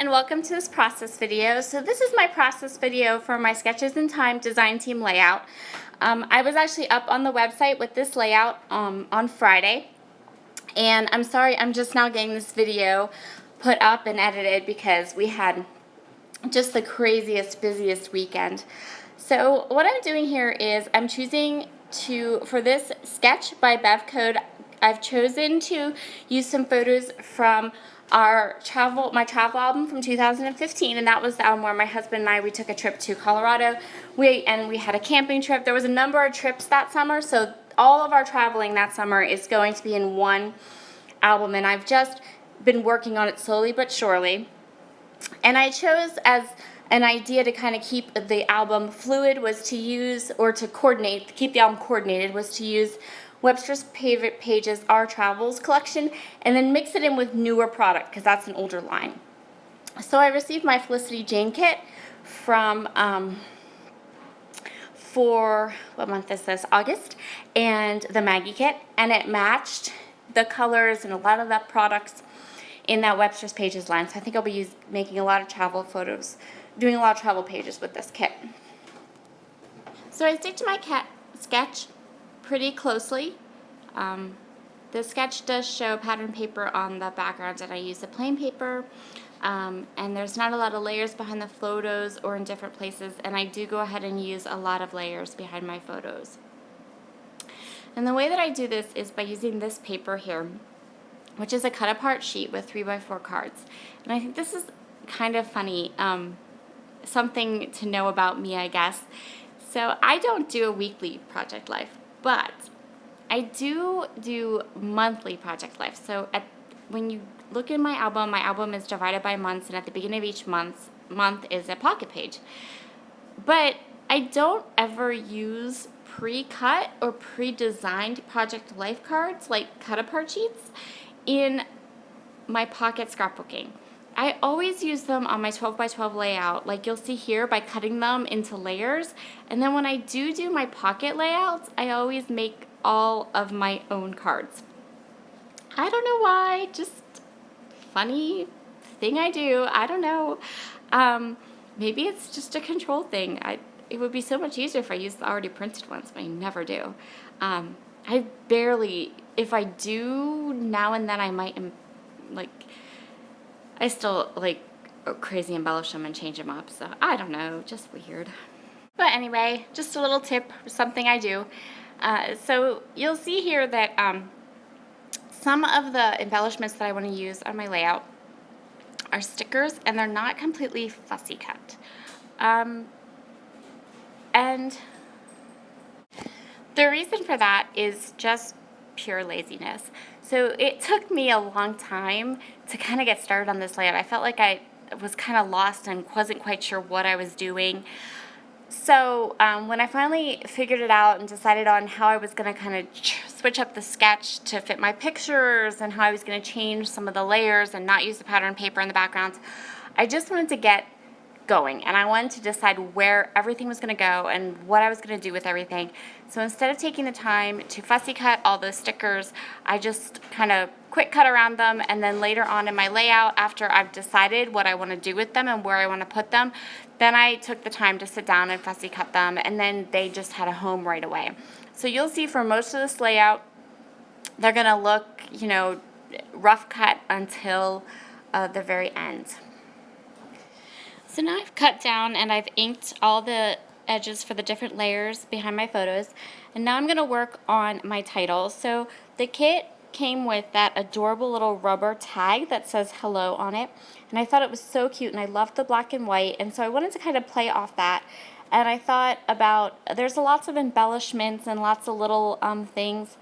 and welcome to this process video. So this is my process video for my Sketches in Thyme design team layout. I was actually up on the website with this layout on Friday, and I'm sorry I'm just now getting this video put up and edited because we had just the craziest, busiest weekend. So what I'm doing here is I'm choosing for this sketch by Bev Code, I've chosen to use some photos from my travel album from 2015, and that was the album where my husband and we took a trip to Colorado. We had a camping trip. There was a number of trips that summer, so all of our traveling that summer is going to be in one album, and I've just been working on it slowly but surely. And I chose as an idea to kind of keep the album fluid was to use, or to keep the album coordinated, was to use Webster's Favorite Pages Our Travels collection and then mix it in with newer product because that's an older line. So I received my Felicity Jane kit from for, what month is this? August, and the Maggie kit, and it matched the colors and a lot of the products in that Webster's Pages line. So I think I'll be making a lot of travel photos, doing a lot of travel pages with this kit. So I stick to my sketch pretty closely. The sketch does show pattern paper on the background, and I use the plain paper. And there's not a lot of layers behind the photos or in different places, and I do go ahead and use a lot of layers behind my photos. And the way that I do this is by using this paper here, which is a cut-apart sheet with 3x4 cards. And I think this is kind of funny, something to know about me, I guess. So I don't do a weekly project life, but I do monthly project life. So when you look in my album is divided by months, and at the beginning of each month is a pocket page. But I don't ever use pre-cut or pre-designed project life cards, like cut-apart sheets, in my pocket scrapbooking. I always use them on my 12x12 layout, like you'll see here, by cutting them into layers. And then when I do my pocket layouts, I always make all of my own cards. I don't know why, just funny thing I do. I don't know. Maybe it's just a control thing. It would be so much easier if I used the already printed ones, but I never do. I barely, if I do now and then, I might, I still crazy embellish them and change them up, so I don't know, just weird. But anyway, just a little tip, something I do. So you'll see here that some of the embellishments that I want to use on my layout are stickers, and they're not completely fussy cut. And the reason for that is just pure laziness. So it took me a long time to kind of get started on this layout. I felt like I was kind of lost and wasn't quite sure what I was doing. So when I finally figured it out and decided on how I was going to kind of switch up the sketch to fit my pictures and how I was going to change some of the layers and not use the pattern paper in the backgrounds, I just wanted to get going, and I wanted to decide where everything was going to go and what I was going to do with everything. So instead of taking the time to fussy cut all those stickers, I just kind of quick cut around them, and then later on in my layout, after I've decided what I want to do with them and where I want to put them, then I took the time to sit down and fussy cut them, and then they just had a home right away. So you'll see for most of this layout, they're going to look, rough cut until the very end. So now I've cut down and I've inked all the edges for the different layers behind my photos, and now I'm going to work on my title. So the kit came with that adorable little rubber tag that says hello on it, and I thought it was so cute, and I loved the black and white, and so I wanted to kind of play off that. And I thought about, there's lots of embellishments and lots of little things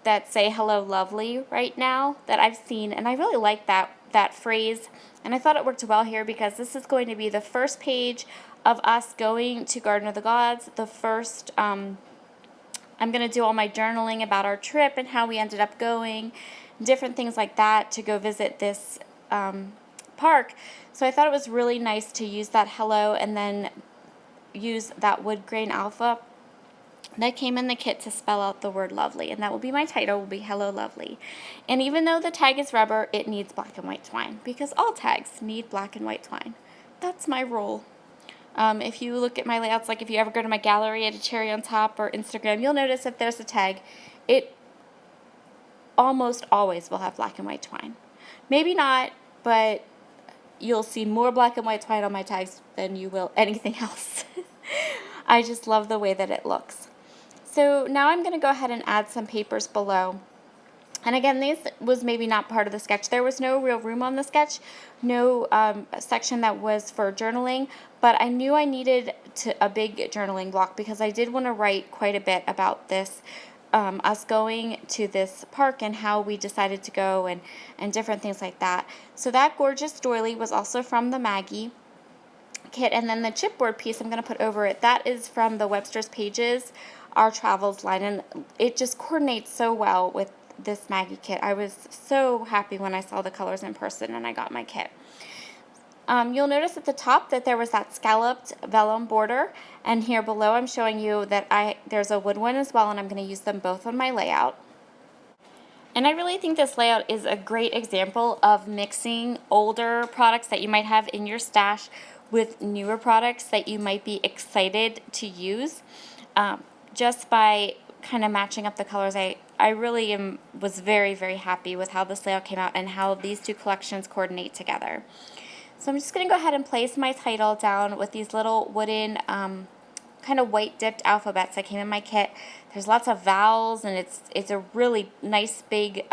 that say hello lovely right now that I've seen, and I really like that phrase, and I thought it worked well here because this is going to be the first page of us going to Garden of the Gods. The first, I'm going to do all my journaling about our trip and how we ended up going, different things like that, to go visit this park. So I thought it was really nice to use that hello and then use that wood grain alpha that came in the kit to spell out the word lovely, and that will be my title, will be Hello Lovely. And even though the tag is rubber, it needs black and white twine, because all tags need black and white twine. That's my rule. If you look at my layouts, like if you ever go to my gallery at a cherry on top or Instagram, you'll notice if there's a tag, it almost always will have black and white twine. Maybe not, but you'll see more black and white twine on my tags than you will anything else. I just love the way that it looks. So now I'm going to go ahead and add some papers below. And again, this was maybe not part of the sketch. There was no real room on the sketch, no section that was for journaling, but I knew I needed a big journaling block because I did want to write quite a bit about this, us going to this park and how we decided to go and different things like that. So that gorgeous doily was also from the Maggie kit, and then the chipboard piece I'm going to put over it, that is from the Webster's Pages, Our Travels line, and it just coordinates so well with this Maggie kit. I was so happy when I saw the colors in person and I got my kit. You'll notice at the top that there was that scalloped vellum border, and here below I'm showing you that there's a wood one as well, and I'm going to use them both on my layout. And I really think this layout is a great example of mixing older products that you might have in your stash with newer products that you might be excited to use. Just by kind of matching up the colors, I really was very, very happy with how this layout came out and how these two collections coordinate together. So I'm just going to go ahead and place my title down with these little wooden kind of white dipped alphabets that came in my kit. There's lots of vowels, and it's a really nice big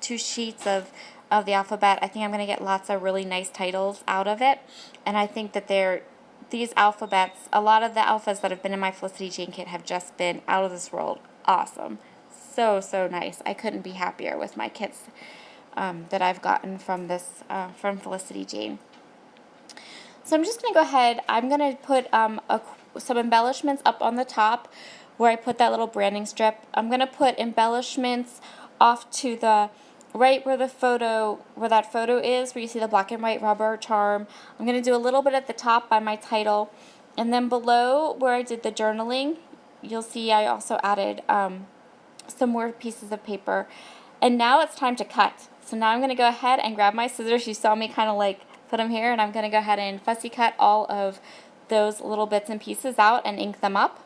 2 sheets of the alphabet. I think I'm going to get lots of really nice titles out of it, and I think that these alphabets, a lot of the alphas that have been in my Felicity Jane kit have just been out of this world awesome. So nice. I couldn't be happier with my kits that I've gotten from from Felicity Jane. So I'm just going to go ahead, I'm going to put some embellishments up on the top where I put that little branding strip. I'm going to put embellishments off to the right where that photo is, where you see the black and white rubber charm. I'm going to do a little bit at the top by my title, and then below where I did the journaling, you'll see I also added some more pieces of paper. And now it's time to cut. So now I'm going to go ahead and grab my scissors. You saw me kind of like put them here, and I'm going to go ahead and fussy cut all of those little bits and pieces out and ink them up.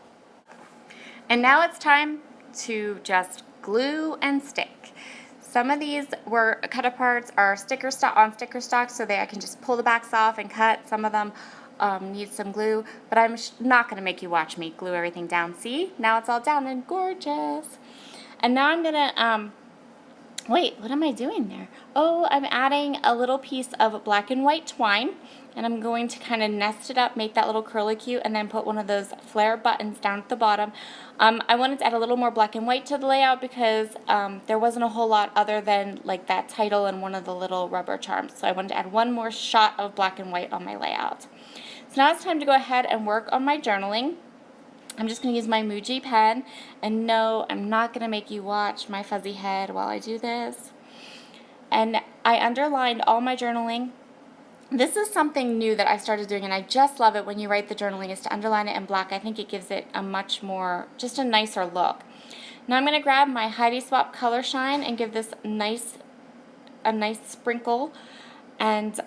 And now it's time to just glue and stick. Some of these were cut aparts are sticker stock, so I can just pull the backs off and cut. Some of them need some glue, but I'm not going to make you watch me glue everything down. See, now it's all down and gorgeous. And now I'm going to wait, what am I doing there? Oh, I'm adding a little piece of black and white twine, and I'm going to kind of nest it up, make that little curlicue, and then put one of those flare buttons down at the bottom. I wanted to add a little more black and white to the layout because there wasn't a whole lot other than like that title and one of the little rubber charms. So I wanted to add one more shot of black and white on my layout. So now it's time to go ahead and work on my journaling. I'm just going to use my Muji pen, and no, I'm not going to make you watch my fuzzy head while I do this. And I underlined all my journaling. This is something new that I started doing, and I just love it when you write the journaling, is to underline it in black. I think it gives it a much more, just a nicer look. Now I'm going to grab my Heidi Swap Color Shine and give this a nice sprinkle, and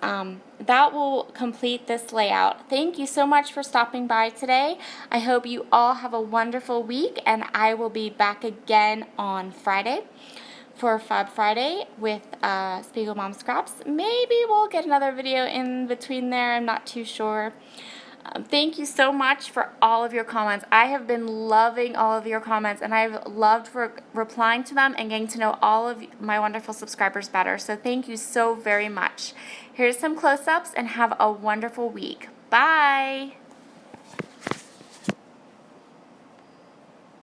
that will complete this layout. Thank you so much for stopping by today. I hope you all have a wonderful week, and I will be back again on Friday for Fab Friday with Spiegel Mom Scraps. Maybe we'll get another video in between there. I'm not too sure. Thank you so much for all of your comments. I have been loving all of your comments, and I've loved replying to them and getting to know all of my wonderful subscribers better. So thank you so very much. Here's some close-ups, and have a wonderful week. Bye!